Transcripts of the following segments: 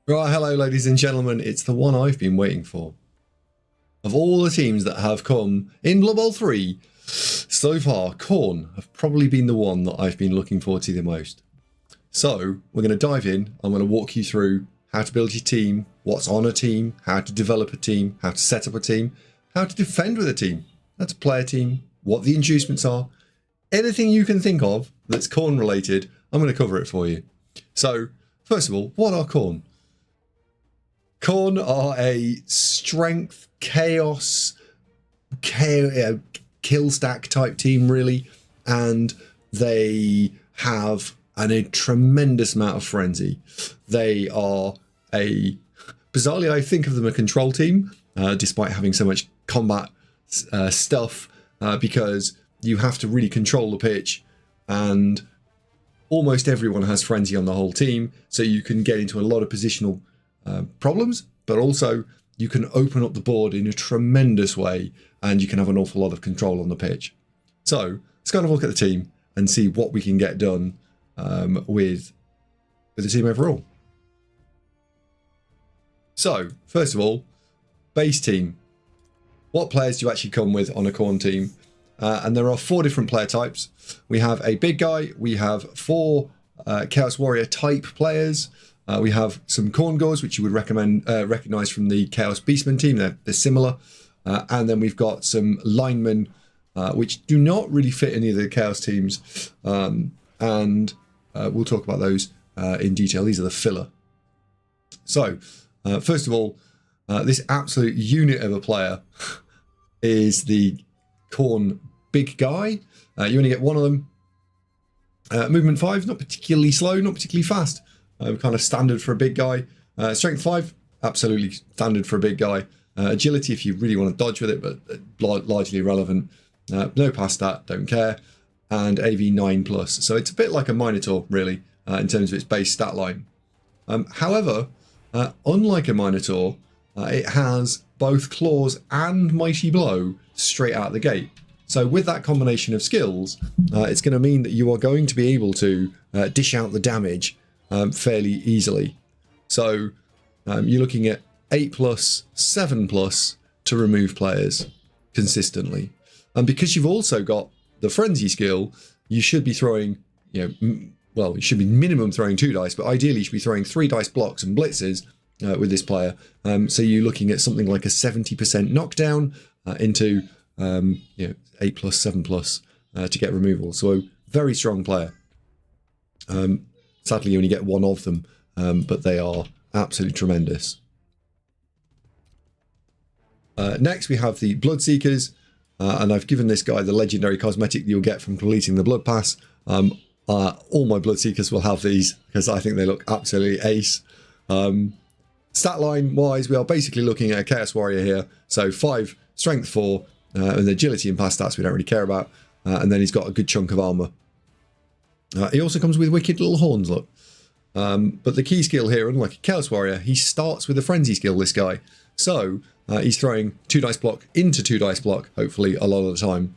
Right, hello ladies and gentlemen, it's the one I've been waiting for. Of all the teams that have come in Blood Bowl 3, so far, Khorne have probably been the one that I've been looking forward to the most. So, we're going to dive in, I'm going to walk you through how to build your team, what's on a team, how to develop a team, how to set up a team, how to defend with a team, how to play a team, what the inducements are, anything you can think of that's Khorne related, I'm going to cover it for you. So, first of all, what are Khorne? Khorne are a strength, chaos, kill stack type team, really, and they have a tremendous amount of frenzy. They are bizarrely, I think of them a control team, despite having so much combat stuff, because you have to really control the pitch, and almost everyone has frenzy on the whole team, so you can get into a lot of positional problems, but also you can open up the board in a tremendous way and you can have an awful lot of control on the pitch. So let's kind of look at the team and see what we can get done with the team overall. So first of all, base team. What players do you actually come with on a Khorne team? And there are 4 different player types. We have a big guy, we have 4 Chaos Warrior type players. We have some Khorne Gores, which you would recognise from the Chaos Beastmen team. They're similar. And then we've got some linemen, which do not really fit any of the Chaos teams. And we'll talk about those in detail. These are the filler. So, first of all, this absolute unit of a player is the Khorne big guy. You only get one of them. Movement 5, not particularly slow, not particularly fast. Kind of standard for a big guy. Strength 5, absolutely standard for a big guy. Agility, if you really want to dodge with it, but largely irrelevant. No past that, don't care. And AV 9+. So it's a bit like a Minotaur, really, in terms of its base stat line. However, unlike a Minotaur, it has both Claws and Mighty Blow straight out the gate. So with that combination of skills, it's going to mean that you are going to be able to dish out the damage fairly easily. So you're looking at 8+, 7+ to remove players consistently. And because you've also got the frenzy skill, you should be throwing, you should be minimum throwing 2 dice, but ideally you should be throwing 3 dice blocks and blitzes with this player. So you're looking at something like a 70% knockdown into 8+, 7+ to get removal. So a very strong player. Sadly, you only get one of them, but they are absolutely tremendous. Next, we have the Bloodseekers, and I've given this guy the legendary cosmetic you'll get from completing the Blood Pass. All my Bloodseekers will have these because I think they look absolutely ace. Stat line wise, we are basically looking at a Chaos Warrior here. So 5, Strength 4, and Agility and past stats we don't really care about. And then he's got a good chunk of armor. He also comes with wicked little horns, look. But the key skill here, unlike a Chaos Warrior, he starts with a frenzy skill, this guy. So he's throwing 2 dice block into 2 dice block, hopefully, a lot of the time.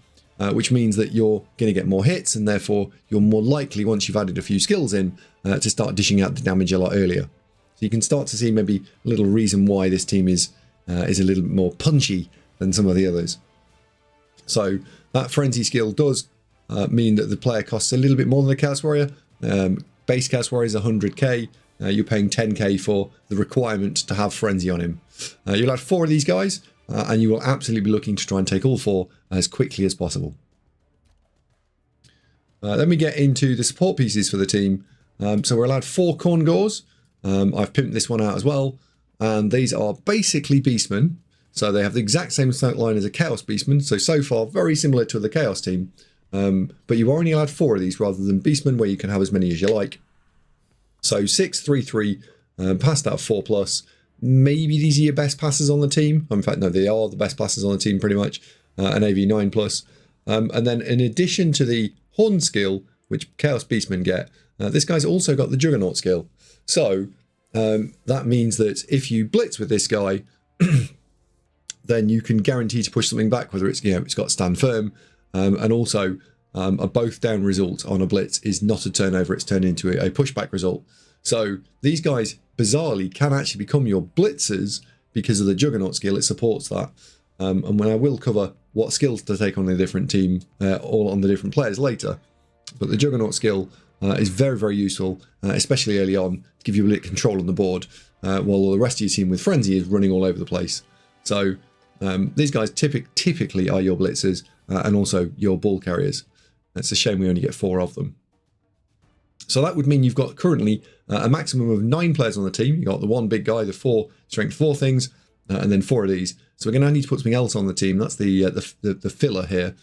Which means that you're going to get more hits, and therefore you're more likely, once you've added a few skills in, to start dishing out the damage a lot earlier. So you can start to see maybe a little reason why this team is a little bit more punchy than some of the others. So that frenzy skill does mean that the player costs a little bit more than the Chaos Warrior. Base Chaos Warrior is 100k. You're paying 10k for the requirement to have frenzy on him. You'll have 4 of these guys, and you will absolutely be looking to try and take all 4 as quickly as possible. Then we get into the support pieces for the team. So we're allowed 4 Khorne Gores. I've pimped this one out as well, and these are basically Beastmen. So they have the exact same stat line as a Chaos Beastman. So far, very similar to the Chaos team. But you are only allowed 4 of these rather than Beastmen, where you can have as many as you like. So 6, 3, 3, past that 4+. Maybe these are your best passes on the team. In fact, no, they are the best passes on the team pretty much. An AV 9+. And then in addition to the Horn skill, which Chaos Beastmen get, this guy's also got the Juggernaut skill. So that means that if you blitz with this guy, then you can guarantee to push something back, whether it's, it's got stand firm, and also a both down result on a blitz is not a turnover, it's turned into a pushback result. So these guys, bizarrely, can actually become your blitzers because of the Juggernaut skill. It supports that. And when I will cover what skills to take on the different team, or on the different players later. But the Juggernaut skill is very, very useful, especially early on, to give you a bit of control on the board, while the rest of your team with Frenzy is running all over the place. So these guys typically are your blitzers and also your ball carriers. It's a shame we only get 4 of them. So that would mean you've got currently a maximum of 9 players on the team. You've got the 1 big guy, the 4 strength 4 things, and then 4 of these. So we're going to need to put something else on the team. That's the filler here.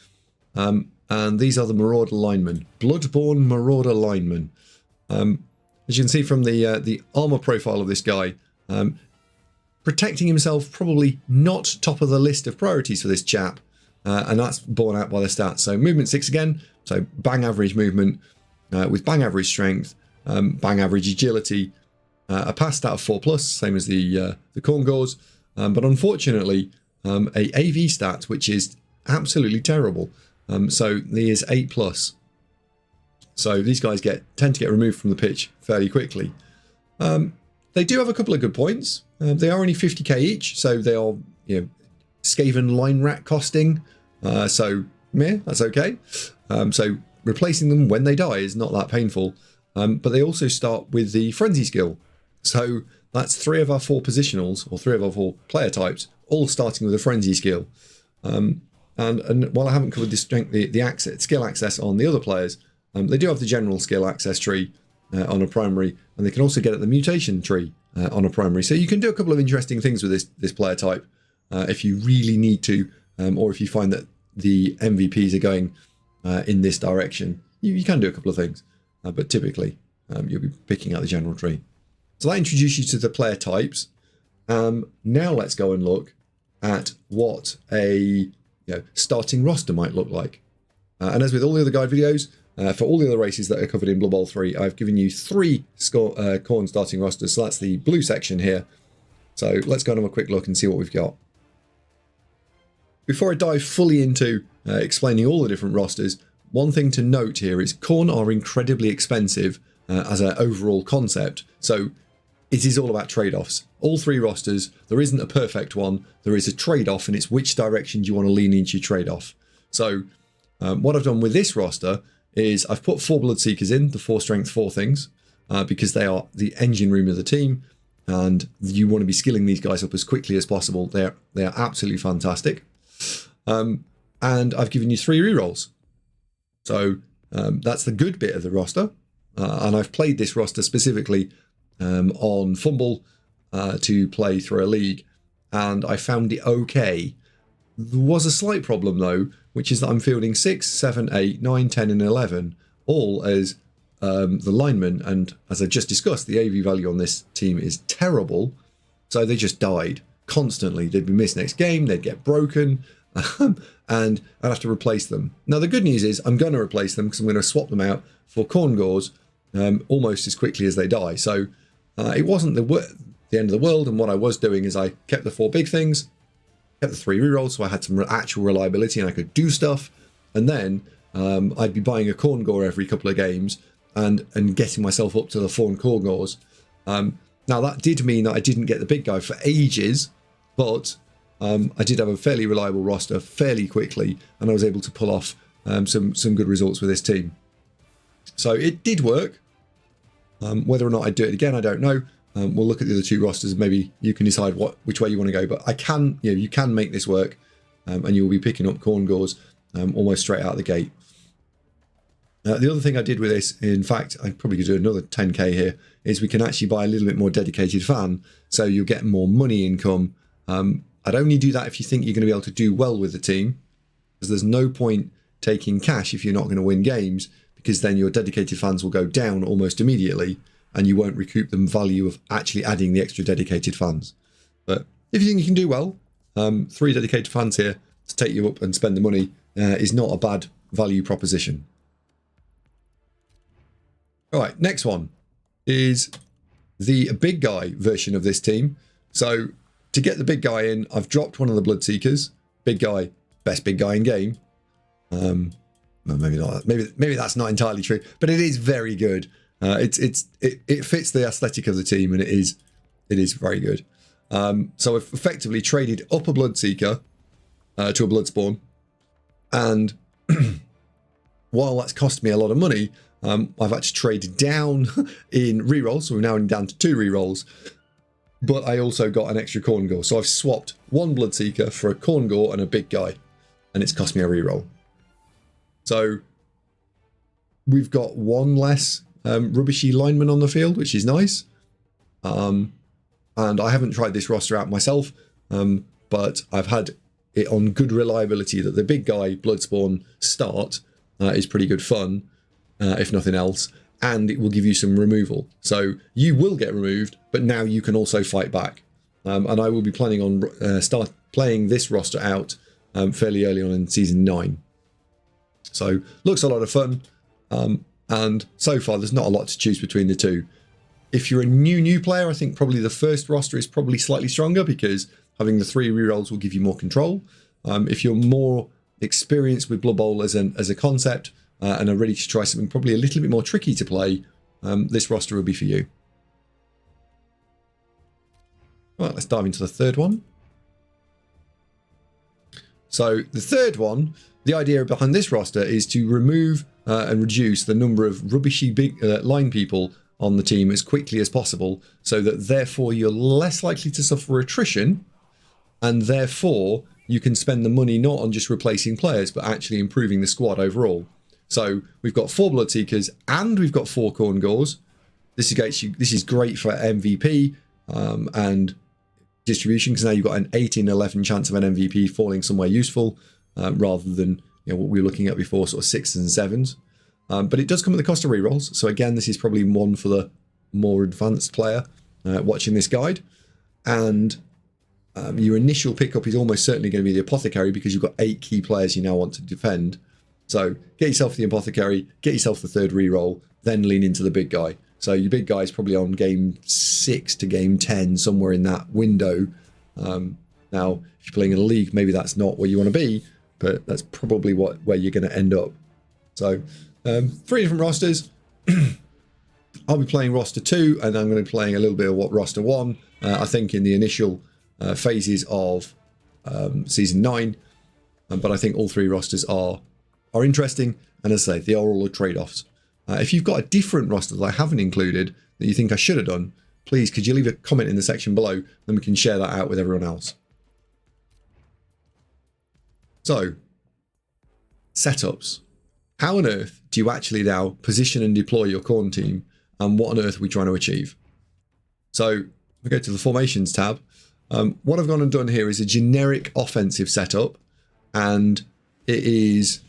And these are the Marauder linemen, Bloodborne Marauder linemen. As you can see from the armor profile of this guy, protecting himself probably not top of the list of priorities for this chap, and that's borne out by the stats. So movement 6 again, so bang average movement with bang average strength, bang average agility, a pass stat of 4+, same as the Khorne Gores, but unfortunately a AV stat which is absolutely terrible. So he is 8+. So these guys tend to get removed from the pitch fairly quickly. They do have a couple of good points. They are only 50k each, so they are, Skaven line rat costing. So yeah, that's okay. So replacing them when they die is not that painful. But they also start with the Frenzy skill. So that's 3 of our 4 positionals, or 3 of our 4 player types, all starting with a Frenzy skill. And while I haven't covered the strength, the skill access on the other players, they do have the general skill access tree on a primary, and they can also get at the mutation tree on a primary. So you can do a couple of interesting things with this player type if you really need to, or if you find that the MVPs are going in this direction. You can do a couple of things, but typically you'll be picking out the general tree. So that introduces you to the player types. Now let's go and look at what a starting roster might look like. And as with all the other guide videos, for all the other races that are covered in Blood Bowl 3, I've given you 3 Khorne starting rosters. So that's the blue section here. So let's go and have a quick look and see what we've got. Before I dive fully into explaining all the different rosters, one thing to note here is Khorne are incredibly expensive as an overall concept. So it is all about trade-offs. All 3 rosters, there isn't a perfect one. There is a trade-off, and it's which direction do you want to lean into your trade-off. So what I've done with this roster is I've put 4 Bloodseekers in, the 4 strength 4 things, because they are the engine room of the team, and you want to be skilling these guys up as quickly as possible. They are absolutely fantastic. And I've given you 3 rerolls. So that's the good bit of the roster. And I've played this roster specifically on Fumble to play through a league, and I found it okay. There was a slight problem though, which is that I'm fielding 6, 7, 8, 9, 10 and 11 all as the linemen, and as I just discussed, the AV value on this team is terrible, so they just died constantly. They'd be missed next game, they'd get broken, and I'd have to replace them. Now the good news is I'm going to replace them because I'm going to swap them out for Khorne Gores almost as quickly as they die. So it wasn't the end of the world, and what I was doing is I kept the 4 big things, kept the 3 rerolls, so I had some actual reliability and I could do stuff, and then I'd be buying a Khorne Gore every couple of games and getting myself up to the 4 Khorne Gores. Now that did mean that I didn't get the big guy for ages, but I did have a fairly reliable roster fairly quickly, and I was able to pull off some good results with this team. So it did work. Whether or not I'd do it again, I don't know. We'll look at the other 2 rosters and maybe you can decide which way you want to go. But you can make this work, and you'll be picking up Khorne Gores almost straight out of the gate. The other thing I did with this, in fact, I probably could do another 10k here, is we can actually buy a little bit more dedicated fan, so you'll get more money income. I'd only do that if you think you're going to be able to do well with the team, because there's no point taking cash if you're not going to win games, because then your dedicated fans will go down almost immediately and you won't recoup the value of actually adding the extra dedicated fans. But if you think you can do well, 3 dedicated fans here to take you up and spend the money is not a bad value proposition. All right, next one is the big guy version of this team. So to get the big guy in, I've dropped one of the Bloodseekers. Big guy, best big guy in game. Well, maybe not. Maybe that's not entirely true, but it is very good. It fits the aesthetic of the team, and it is very good. So I've effectively traded up a Bloodseeker to a Bloodspawn, and while that's cost me a lot of money, I've actually traded down in rerolls, so we're now down to 2 rerolls. But I also got an extra Khorne Gore, so I've swapped 1 Bloodseeker for a Khorne Gore and a big guy, and it's cost me a reroll. So we've got 1 less rubbishy lineman on the field, which is nice. And I haven't tried this roster out myself, but I've had it on good reliability that the big guy Bloodspawn start is pretty good fun, if nothing else, and it will give you some removal. So you will get removed, but now you can also fight back. And I will be planning on start playing this roster out fairly early on in Season 9. So looks a lot of fun, and so far there's not a lot to choose between the two. If you're a new player, I think probably the first roster is probably slightly stronger because having the 3 rerolls will give you more control. If you're more experienced with Blood Bowl as a concept and are ready to try something probably a little bit more tricky to play, this roster will be for you. Right, let's dive into the third one. So the third one, the idea behind this roster is to remove and reduce the number of rubbishy big line people on the team as quickly as possible, so that therefore you're less likely to suffer attrition, and therefore you can spend the money not on just replacing players but actually improving the squad overall. So we've got 4 Bloodseekers and we've got 4 Khorne Gores. This is great for MVP and distribution, because now you've got an 8 in 11 chance of an MVP falling somewhere useful, rather than what we were looking at before, sort of 6s and 7s. But it does come at the cost of rerolls. So again, this is probably one for the more advanced player watching this guide. And your initial pickup is almost certainly going to be the Apothecary, because you've got 8 key players you now want to defend. So get yourself the Apothecary, get yourself the 3rd reroll, then lean into the big guy. So your big guy is probably on game 6 to game 10, somewhere in that window. Now, if you're playing in a league, maybe that's not where you want to be, but that's probably where you're going to end up. So 3 different rosters. I'll be playing roster 2, and I'm going to be playing a little bit of what roster 1. I think in the initial phases of Season 9. But I think all 3 rosters are interesting, and as I say, they are all trade-offs. If you've got a different roster that I haven't included that you think I should have done, please could you leave a comment in the section below, then we can share that out with everyone else. So, setups. How on earth do you actually now position and deploy your Khorne team, and what on earth are we trying to achieve? So, we go to the Formations tab. What I've gone and done here is a generic offensive setup, and it is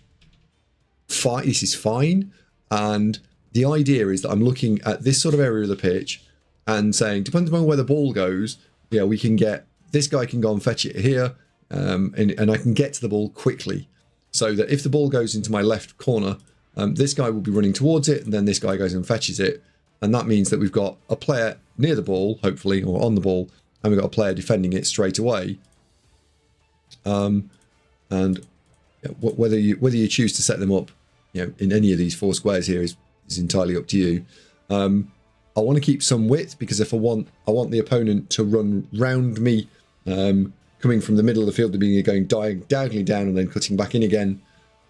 fine. This is fine. And the idea is that I'm looking at this sort of area of the pitch and saying, depending on where the ball goes, we can get, this guy can go and fetch it here, and I can get to the ball quickly. So that if the ball goes into my left corner, this guy will be running towards it, and then this guy goes and fetches it. And that means that we've got a player near the ball, hopefully, or on the ball, and we've got a player defending it straight away. And whether you choose to set them up, in any of these 4 squares here is entirely up to you. I want to keep some width, because if I want the opponent to run round me, coming from the middle of the field, to being going diagonally down and then cutting back in again.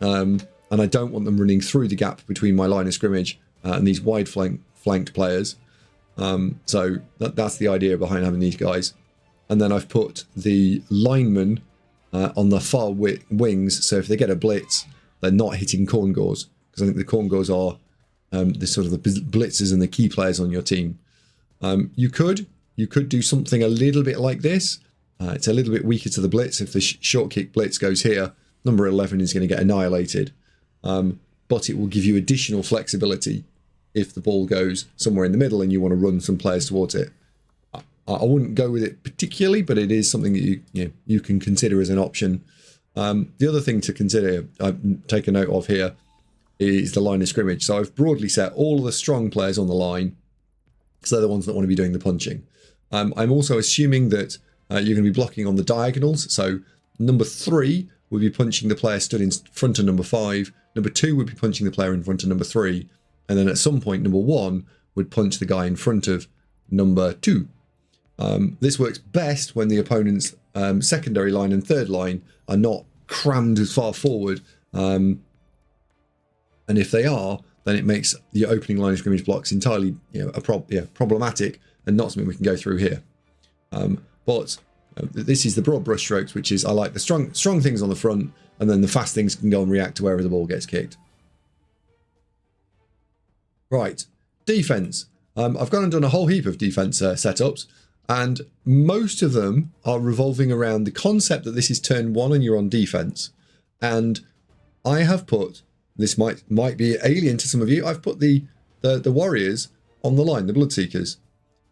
And I don't want them running through the gap between my line of scrimmage and these wide flanked players. So that's the idea behind having these guys. And then I've put the linemen on the far wings, so if they get a blitz, they're not hitting Khorne Gores, because I think the Khorne Gores are the sort of the blitzers and the key players on your team. You could do something a little bit like this. It's a little bit weaker to the blitz. If the short kick blitz goes here, number 11 is going to get annihilated. But it will give you additional flexibility if the ball goes somewhere in the middle and you want to run some players towards it. I wouldn't go with it particularly, but it is something that you can consider as an option. The other thing to consider, take a note of here, is the line of scrimmage. So I've broadly set all of the strong players on the line, so they're the ones that want to be doing the punching. I'm also assuming that you're going to be blocking on the diagonals. So number 3 would be punching the player stood in front of number 5. Number 2 would be punching the player in front of number 3. and then at some point number 1 would punch the guy in front of number 2. This works best when the opponent's secondary line and third line are not crammed as far forward, and if they are, then it makes the opening line of scrimmage blocks entirely problematic and not something we can go through here. But this is the broad brush strokes, which is I like the strong things on the front, and then the fast things can go and react to wherever the ball gets kicked. Right, defense. I've gone and done a whole heap of defense setups, and most of them are revolving around the concept that this is turn 1 and you're on defense. And I have put, this might be alien to some of you, I've put the warriors on the line, the Bloodseekers.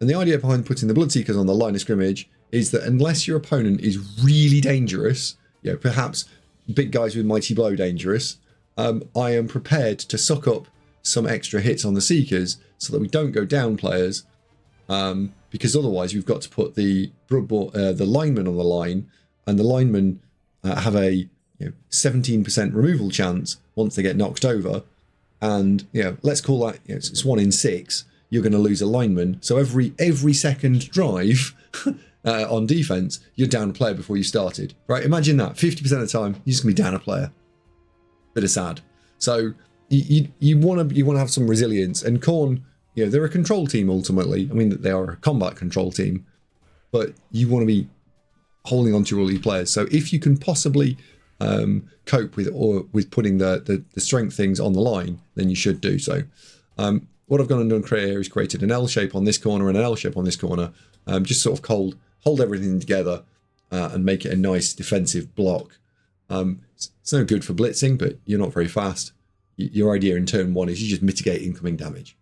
And the idea behind putting the Bloodseekers on the line of scrimmage is that unless your opponent is really dangerous, perhaps big guys with mighty blow dangerous, I am prepared to suck up some extra hits on the Seekers so that we don't go down players, because otherwise we've got to put the linemen on the line, and the linemen have a 17% removal chance once they get knocked over, and let's call that it's 1 in 6. You're going to lose a lineman, so every second drive on defense, you're down a player before you started. Right? Imagine that 50% of the time you're just going to be down a player. Bit of sad. So you want to have some resilience, and Khorne, they're a control team ultimately. I mean, they are a combat control team, but you want to be holding on to all these players. So if you can possibly cope with putting the strength things on the line, then you should do so. What I've gone and done here is created an L shape on this corner and an L shape on this corner, just sort of hold everything together and make it a nice defensive block. It's no good for blitzing, but you're not very fast. Your idea in turn 1 is you just mitigate incoming damage.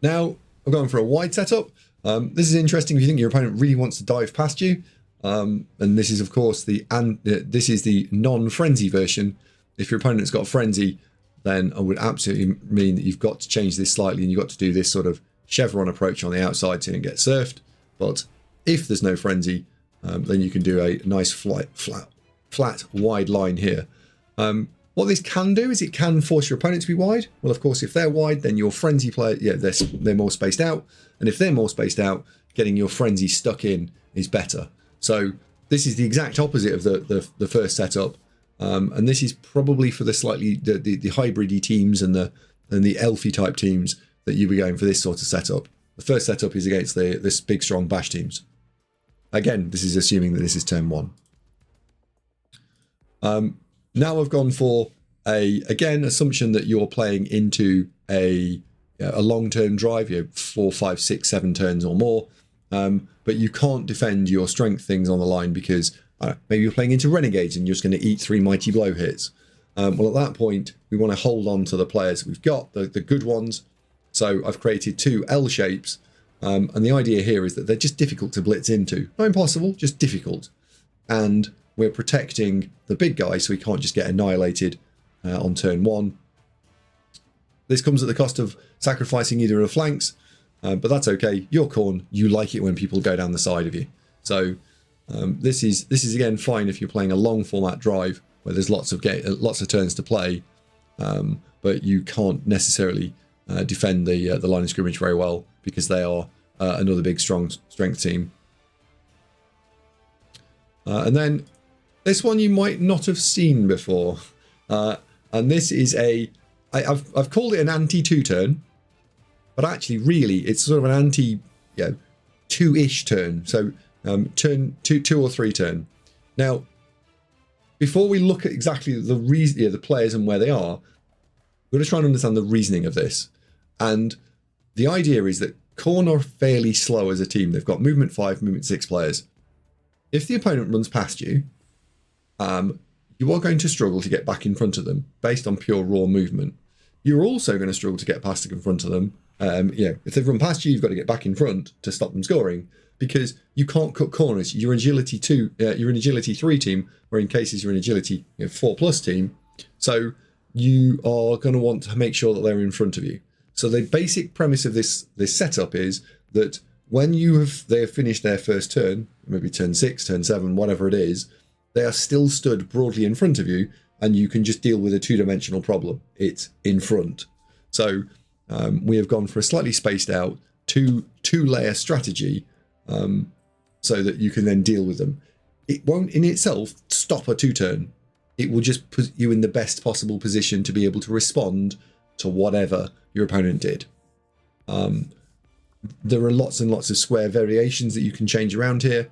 Now I'm going for a wide setup. This is interesting if you think your opponent really wants to dive past you. And this is of course this is the non-frenzy version. If your opponent's got a frenzy, then I would absolutely mean that you've got to change this slightly, and you've got to do this sort of chevron approach on the outside so you don't get surfed. But if there's no frenzy, then you can do a nice flat wide line here. What this can do is it can force your opponent to be wide. Well, of course, if they're wide, then your frenzy player, they're more spaced out. And if they're more spaced out, getting your frenzy stuck in is better. So this is the exact opposite of the first setup. And this is probably for the slightly the hybridy teams and the elfy type teams that you'll be going for this sort of setup. The first setup is against this big strong bash teams. Again, this is assuming that this is turn 1. Now I've gone for assumption that you're playing into a long-term drive, 4, 5, 6, 7 turns or more, but you can't defend your strength things on the line because maybe you're playing into renegades and you're just going to eat 3 mighty blow hits. Well, at that point, we want to hold on to the players we've got, the good ones. So I've created 2 L shapes, and the idea here is that they're just difficult to blitz into. Not impossible, just difficult. And we're protecting the big guy so he can't just get annihilated on turn 1. This comes at the cost of sacrificing either of the flanks, but that's okay. You're Khorne, you like it when people go down the side of you. So this is again fine if you're playing a long format drive where there's lots of turns to play, but you can't necessarily defend the line of scrimmage very well because they are another big strong strength team. And then this one you might not have seen before, and this is I've called it an anti-2 turn, but actually really it's sort of an anti 2-ish turn. So turn 2 or 3 turn. Now, before we look at exactly the reason, the players and where they are, we're going to try and understand the reasoning of this. And the idea is that Khorne are fairly slow as a team. They've got movement 5, movement 6 players. If the opponent runs past you, you are going to struggle to get back in front of them based on pure raw movement. You're also going to struggle to get past in front of them. If they've run past you, you've got to get back in front to stop them scoring because you can't cut corners. You're an agility 2, you're an agility 3 team, or in cases you're an agility 4+ team. So you are going to want to make sure that they're in front of you. So the basic premise of this setup is that when they have finished their first turn, maybe turn 6, turn 7, whatever it is, they are still stood broadly in front of you and you can just deal with a two-dimensional problem. It's in front. So we have gone for a slightly spaced out two-layer strategy so that you can then deal with them. It won't in itself stop a two-turn. It will just put you in the best possible position to be able to respond to whatever your opponent did. There are lots and lots of square variations that you can change around here.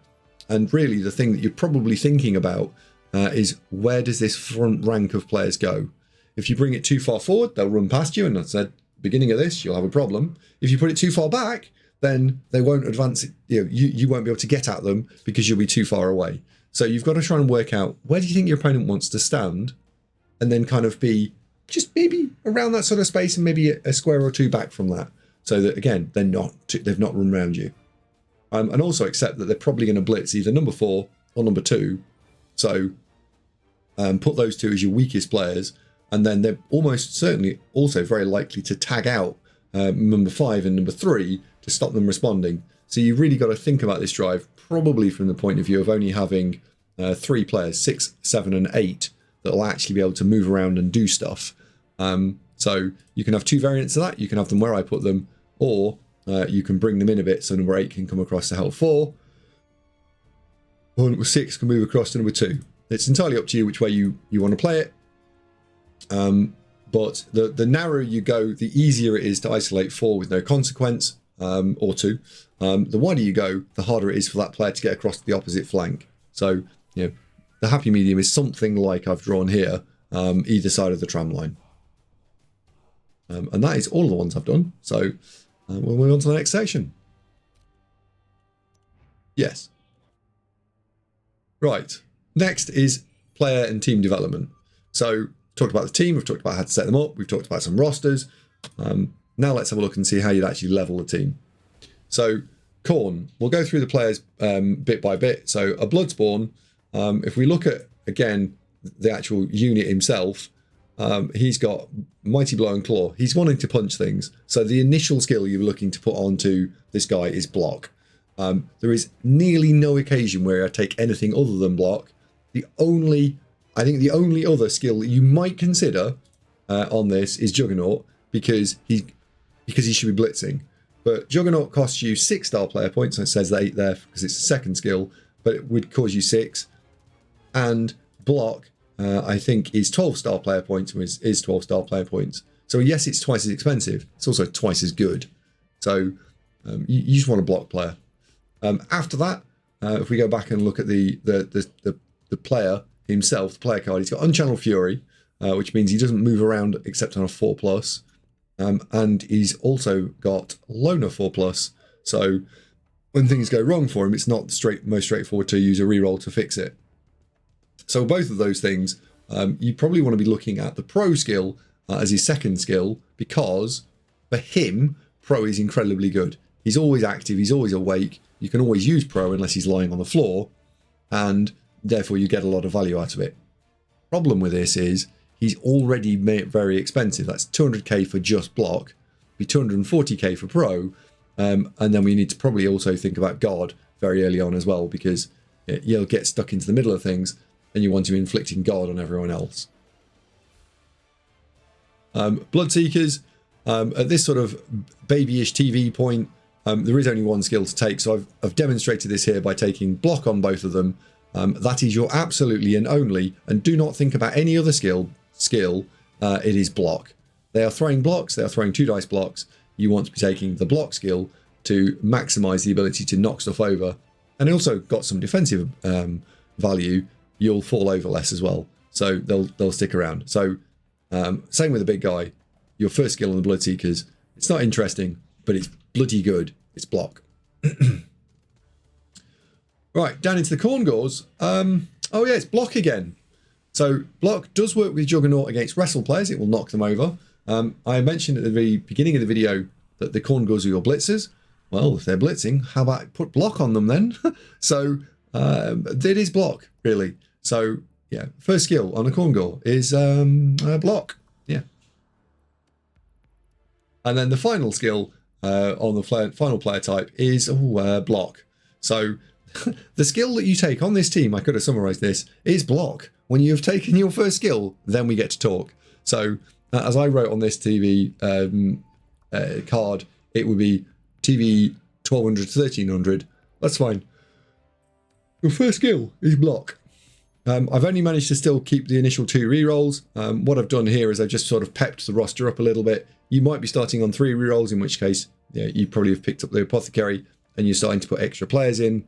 And really the thing that you're probably thinking about is where does this front rank of players go? If you bring it too far forward, they'll run past you. And I said, beginning of this, you'll have a problem. If you put it too far back, then they won't advance. You won't be able to get at them because you'll be too far away. So you've got to try and work out where do you think your opponent wants to stand, and then kind of be just maybe around that sort of space and maybe a square or two back from that, so that again they've not run around you. And also accept that they're probably going to blitz either number 4 or number 2. So put those two as your weakest players, and then they're almost certainly also very likely to tag out number 5 and number 3 to stop them responding. So you've really got to think about this drive probably from the point of view of only having 3 players, 6, 7 and 8, that will actually be able to move around and do stuff. So you can have 2 variants of that. You can have them where I put them, or you can bring them in a bit so number 8 can come across to help 4, or number 6 can move across to number 2. It's entirely up to you which way you want to play it. But the narrower you go, the easier it is to isolate 4 with no consequence, or 2. The wider you go, the harder it is for that player to get across to the opposite flank. So, the happy medium is something like I've drawn here, either side of the tram line. And that is all the ones I've done. So, we'll move on to the next section. Yes. Right. Next is player and team development. So, talked about the team, we've talked about how to set them up, we've talked about some rosters. Now let's have a look and see how you'd actually level the team. So, Khorne, we'll go through the players bit by bit. So, a Bloodspawn, if we look at, again, the actual unit himself, he's got Mighty Blow and Claw. He's wanting to punch things. So, the initial skill you're looking to put onto this guy is block. There is nearly no occasion where I take anything other than block. I think the only other skill that you might consider on this is Juggernaut, because he should be blitzing. But Juggernaut costs you 6 star player points, and it says 8 there because it's a second skill, but it would cause you 6. And Block, I think, is 12 star player points, is 12 star player points. So yes, it's twice as expensive. It's also twice as good. So you just want a Block player. After that, if we go back and look at the player himself, the player card, he's got Unchanneled Fury, which means he doesn't move around except on a 4+. And he's also got Loner 4+. So when things go wrong for him, it's not most straightforward to use a reroll to fix it. So both of those things, you probably want to be looking at the Pro skill as his second skill, because for him, Pro is incredibly good. He's always active, he's always awake. You can always use Pro unless he's lying on the floor, and therefore you get a lot of value out of it. Problem with this is he's already very expensive. That's 200k for just block, be 240k for Pro, and then we need to probably also think about guard very early on as well, because you'll get stuck into the middle of things and you want to be inflicting guard on everyone else. Bloodseekers, at this sort of babyish TV point, there is only one skill to take, so I've demonstrated this here by taking block on both of them. That is your absolutely and only, and do not think about any other skill, it is block. They are throwing blocks, they are throwing 2 dice blocks. You want to be taking the block skill to maximize the ability to knock stuff over. And also got some defensive value. You'll fall over less as well, so they'll stick around. So same with the big guy. Your first skill on the Bloodseekers, it's not interesting, but it's bloody good. It's block. Right, down into the Khorne Gores. Oh yeah, it's block again. So block does work with Juggernaut against wrestle players. It will knock them over. I mentioned at the very beginning of the video that the Khorne Gores are your blitzers. Well, if they're blitzing, how about put block on them then? So it is block, really. So yeah, first skill on a Khorne Gore is block. Yeah. And then the final skill on the final player type is block. So The skill that you take on this team, I could have summarized this, is block. When you have taken your first skill, then we get to talk. So as I wrote on this TV card, it would be TV 1200 to 1300. That's fine. Your first skill is block. I've only managed to still keep the initial 2 rerolls. What I've done here is I've just sort of pepped the roster up a little bit. You might be starting on 3 rerolls, in which case you probably have picked up the apothecary and you're starting to put extra players in.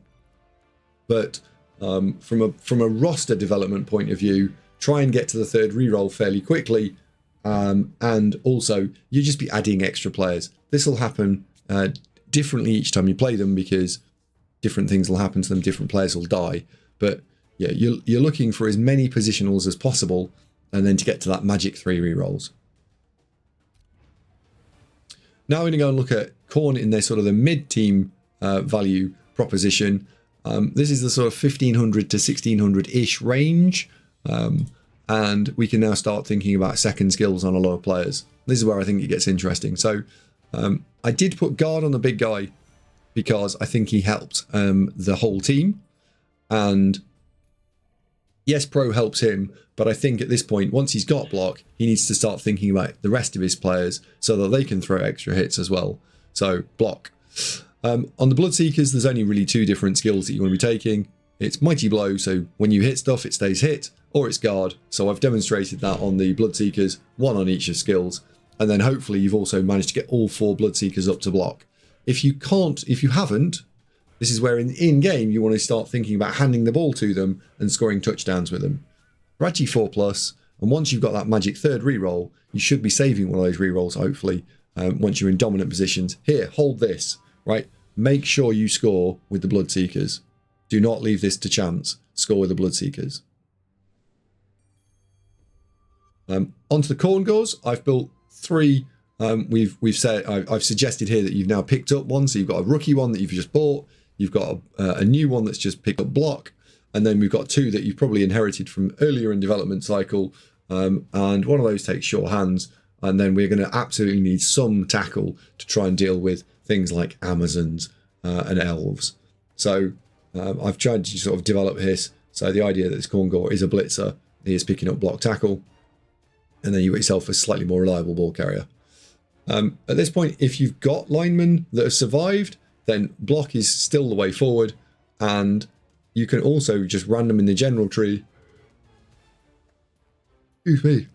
But from a roster development point of view, try and get to the 3rd reroll fairly quickly. And also, you just be adding extra players. This will happen differently each time you play them, because different things will happen to them, different players will die. But yeah, you're looking for as many positionals as possible, and then to get to that magic 3 rerolls. Now we're going to go and look at Khorne in their sort of the mid-team value proposition. This is the sort of 1500 to 1600-ish range. And we can now start thinking about second skills on a lot of players. This is where I think it gets interesting. So I did put guard on the big guy because I think he helped the whole team. And yes, pro helps him, but I think at this point, once he's got block, he needs to start thinking about the rest of his players so that they can throw extra hits as well. So block. On the Bloodseekers, there's only really 2 different skills that you want to be taking. It's Mighty Blow, so when you hit stuff, it stays hit, or it's Guard. So I've demonstrated that on the Bloodseekers, 1 on each of skills. And then hopefully you've also managed to get all 4 Bloodseekers up to block. If you haven't, this is where in game you want to start thinking about handing the ball to them and scoring touchdowns with them. They're actually 4+, and once you've got that magic 3rd reroll, you should be saving one of those rerolls, hopefully, once you're in dominant positions. Here, hold this, right? Make sure you score with the Bloodseekers. Do not leave this to chance. Score with the Bloodseekers. Onto the Khorne Gores, I've built 3. I've suggested here that you've now picked up one. So you've got a rookie one that you've just bought. You've got a new one that's just picked up block. And then we've got 2 that you've probably inherited from earlier in development cycle. And one of those takes sure hands. And then we're going to absolutely need some tackle to try and deal with things like Amazons and elves. So I've tried to sort of develop this. So the idea that this Khorne Gore is a blitzer, he is picking up block tackle. And then you got yourself a slightly more reliable ball carrier. At this point, if you've got linemen that have survived, then block is still the way forward. And you can also just random in the general tree. Excuse me.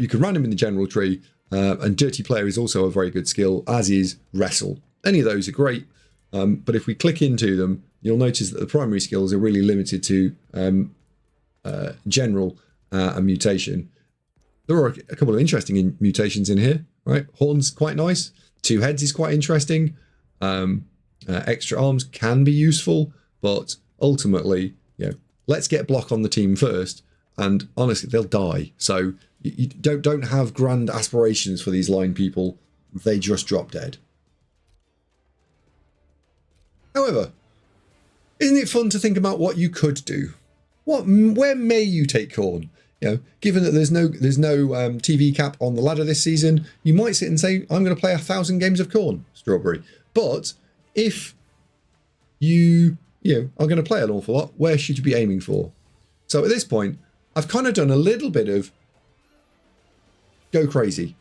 You can random in the general tree. And Dirty Player is also a very good skill, as is Wrestle. Any of those are great. But if we click into them, you'll notice that the primary skills are really limited to general and mutation. There are a couple of interesting mutations in here, right? Horns quite nice. 2 heads is quite interesting. Extra arms can be useful, but ultimately, let's get block on the team first. And honestly, they'll die. So you don't have grand aspirations for these line people. They just drop dead. However, isn't it fun to think about what you could do? Where may you take Khorne? Given that there's no TV cap on the ladder this season, you might sit and say, I'm going to play 1,000 games of Khorne, Strawberry. But if you are going to play an awful lot, where should you be aiming for? So at this point, I've kind of done a little bit of go crazy.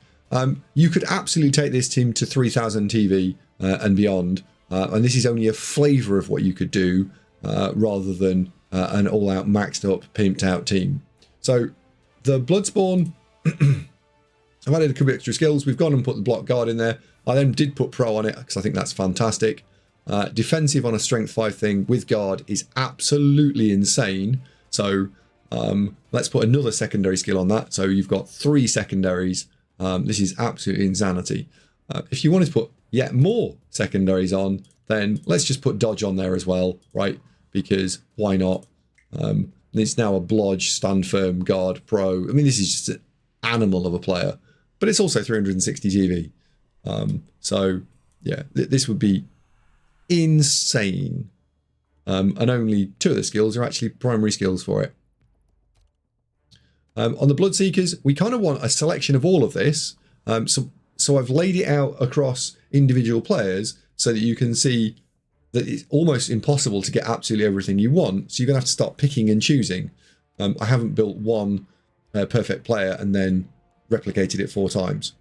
You could absolutely take this team to 3,000 TV and beyond. And this is only a flavour of what you could do rather than an all-out maxed up, pimped out team. So the Bloodspawn, I've added a couple of extra skills. We've gone and put the block guard in there. I then did put pro on it because I think that's fantastic. Defensive on a strength 5 thing with guard is absolutely insane. So let's put another secondary skill on that. So you've got 3 secondaries. This is absolutely insanity. If you wanted to put yet more secondaries on, then let's just put dodge on there as well, right? Because why not? It's now a blodge, stand firm, guard, pro. I mean, this is just an animal of a player, but it's also 360 TV. So yeah, this would be insane. And only 2 of the skills are actually primary skills for it. On the Bloodseekers, we kind of want a selection of all of this. So I've laid it out across individual players so that you can see that it's almost impossible to get absolutely everything you want. So you're going to have to start picking and choosing. I haven't built one perfect player and then replicated it 4 times.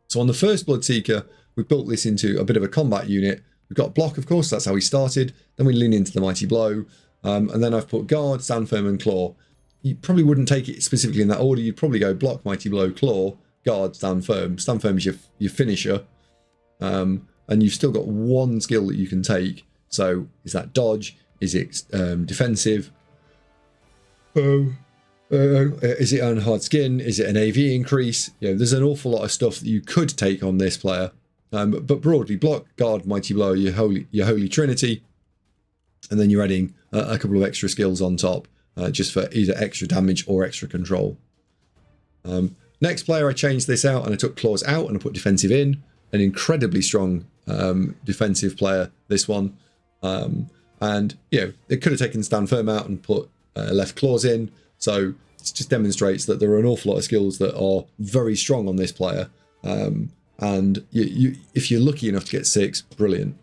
So on the first Bloodseeker, we built this into a bit of a combat unit. We've got block, of course, that's how we started. Then we lean into the Mighty Blow. And then I've put guard, stand firm, and claw. You probably wouldn't take it specifically in that order. You'd probably go block, Mighty Blow, claw, guard, stand firm. Stand firm is your finisher. And you've still got one skill that you can take. So is that dodge? Is it defensive? Is it earn hard skin? Is it an AV increase? There's an awful lot of stuff that you could take on this player. But broadly, block, guard, Mighty Blow, your holy trinity. And then you're adding a couple of extra skills on top, just for either extra damage or extra control. Next player, I changed this out and I took claws out and I put defensive in. An incredibly strong defensive player, this one. And it could have taken stand firm out and put left claws in. So it just demonstrates that there are an awful lot of skills that are very strong on this player. And if you're lucky enough to get 6, brilliant.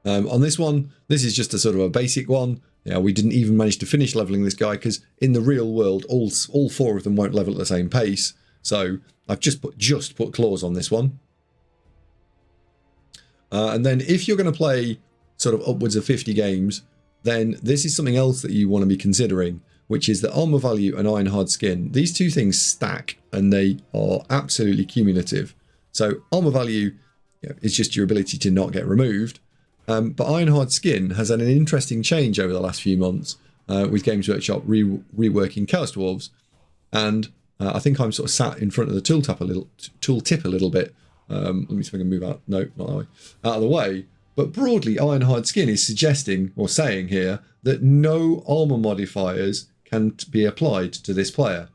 On this one, this is just a sort of a basic one. We didn't even manage to finish leveling this guy because in the real world, all 4 of them won't level at the same pace. So I've just put claws on this one. And then if you're going to play sort of upwards of 50 games, then this is something else that you want to be considering, which is that armor value and iron hard skin. These 2 things stack and they are absolutely cumulative. So armor value is just your ability to not get removed. But iron hard skin has had an interesting change over the last few months with Games Workshop reworking Chaos Dwarves. And I think I'm sort of sat in front of the tooltip a little bit. Let me see if I can move out. No, not that way. Out of the way. But broadly, iron hard skin is suggesting or saying here that no armor modifiers can be applied to this player.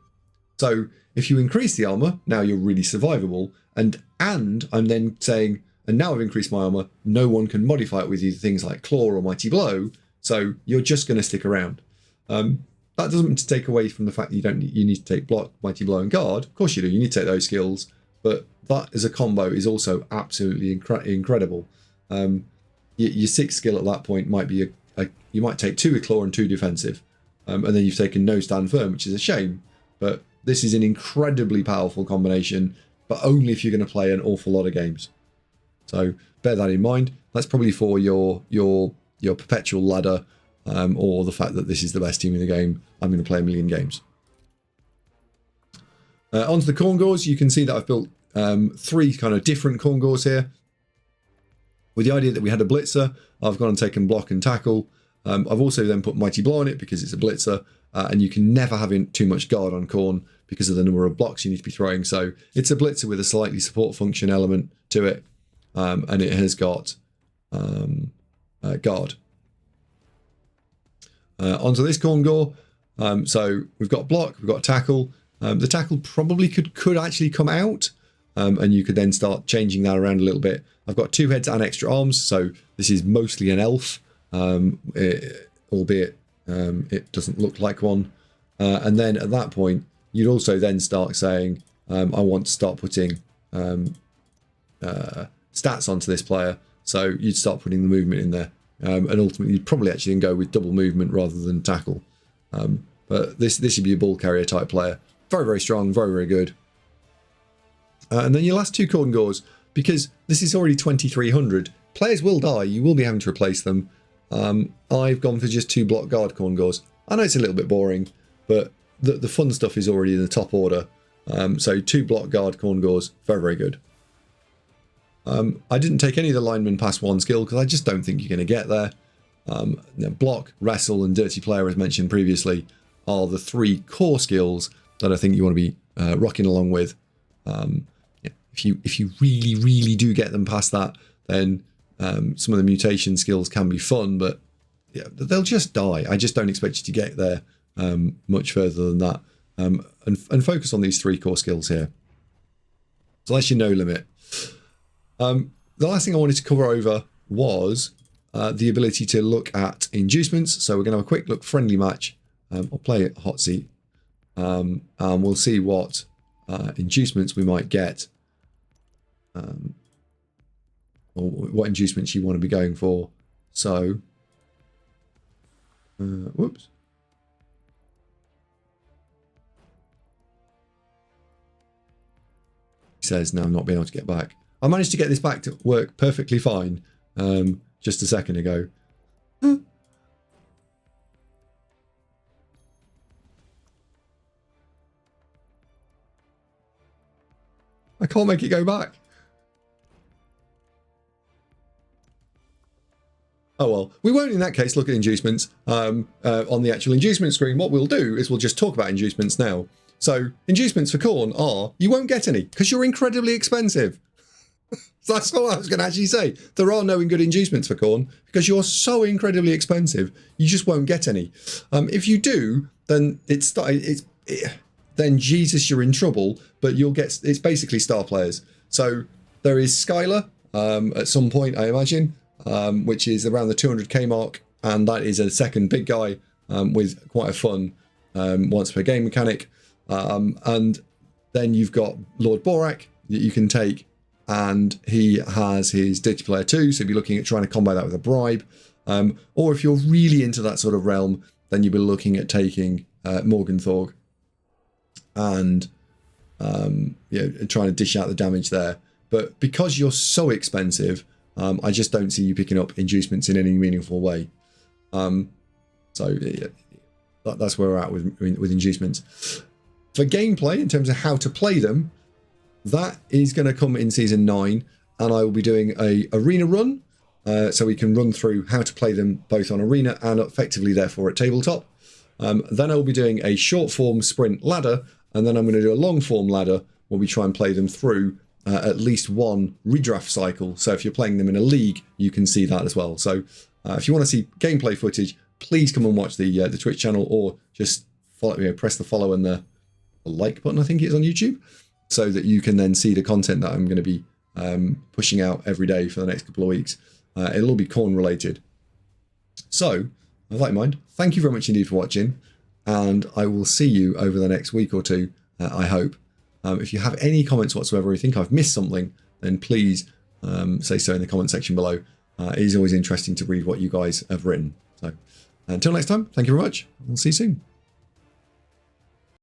So if you increase the armor, now you're really survivable. And I'm then saying, and now I've increased my armor, no one can modify it with either things like claw or mighty blow. So you're just going to stick around. That doesn't mean to take away from the fact that you need to take block, mighty blow, and guard. Of course you do. You need to take those skills, but that as a combo is also absolutely incredible. Your 6th skill at that point might be you might take 2 with claw and 2 defensive, and then you've taken no stand firm, which is a shame. But this is an incredibly powerful combination, but only if you're going to play an awful lot of games. So bear that in mind. That's probably for your perpetual ladder, or the fact that this is the best team in the game. I'm going to play a million games. Onto the Khorne Gores, you can see that I've built 3 kind of different Khorne Gores here. With the idea that we had a blitzer, I've gone and taken block and tackle. I've also then put mighty blow on it because it's a blitzer, and you can never have too much guard on Khorne because of the number of blocks you need to be throwing. So it's a blitzer with a slightly support function element to it, and it has got guard. Onto this Khorne Gore. So we've got block, we've got tackle. The tackle probably could actually come out, and you could then start changing that around a little bit. I've got 2 heads and extra arms, so this is mostly an elf, albeit it doesn't look like one. And then at that point, you'd also then start saying, I want to start putting stats onto this player. So you'd start putting the movement in there. And ultimately, you'd probably actually go with double movement rather than tackle. But this would be a ball carrier type player. Very, very strong, very, very good. And then your last 2 Khorne Gores, because this is already 2300, players will die, you will be having to replace them. I've gone for just 2 block guard Khorne Gores. I know it's a little bit boring, but the fun stuff is already in the top order. So 2 block guard Khorne Gores, very, very good. I didn't take any of the linemen past 1 skill because I just don't think you're going to get there. Block, wrestle, and dirty player, as mentioned previously, are the 3 core skills that I think you want to be rocking along with. If you really, really do get them past that, then some of the mutation skills can be fun, but yeah, they'll just die. I just don't expect you to get there much further than that. And focus on these 3 core skills here. So that's your no limit. The last thing I wanted to cover over was the ability to look at inducements. So we're going to have a quick look friendly match. I'll play it hot seat. And we'll see what inducements we might get or what inducements you want to be going for. So, whoops. He says, no, I'm not being able to get back. I managed to get this back to work perfectly fine just a second ago. I can't make it go back. Oh well, we won't in that case look at inducements on the actual inducement screen. What we'll do is we'll just talk about inducements now. So inducements for Khorne are, you won't get any because you're incredibly expensive. So that's all I was going to actually say. There are no good inducements for Khorne because you're so incredibly expensive, you just won't get any. If you do, then then Jesus, you're in trouble, but you'll get, it's basically star players. So there is Skylar at some point, I imagine, which is around the 200k mark, and that is a second big guy with quite a fun once per game mechanic. And then you've got Lord Borak that you can take, and he has his Dirty Player 2, so you'll be looking at trying to combo that with a bribe. Or if you're really into that sort of realm, then you'll be looking at taking Morgenthau and trying to dish out the damage there. But because you're so expensive, I just don't see you picking up inducements in any meaningful way. That's where we're at with inducements. For gameplay, in terms of how to play them, that is going to come in Season 9, and I will be doing a arena run, so we can run through how to play them both on arena and effectively, therefore, at tabletop. Then I'll be doing a short form sprint ladder, and then I'm going to do a long form ladder where we try and play them through at least one redraft cycle. So if you're playing them in a league, you can see that as well. So if you want to see gameplay footage, please come and watch the Twitch channel, or just follow, press the follow and the like button, I think it is on YouTube, so that you can then see the content that I'm going to be pushing out every day for the next couple of weeks. It'll all be Khorne related. So, with that in mind, thank you very much indeed for watching, and I will see you over the next week or two, I hope. If you have any comments whatsoever, or you think I've missed something, then please say so in the comment section below. It is always interesting to read what you guys have written. So, until next time, thank you very much. We'll see you soon.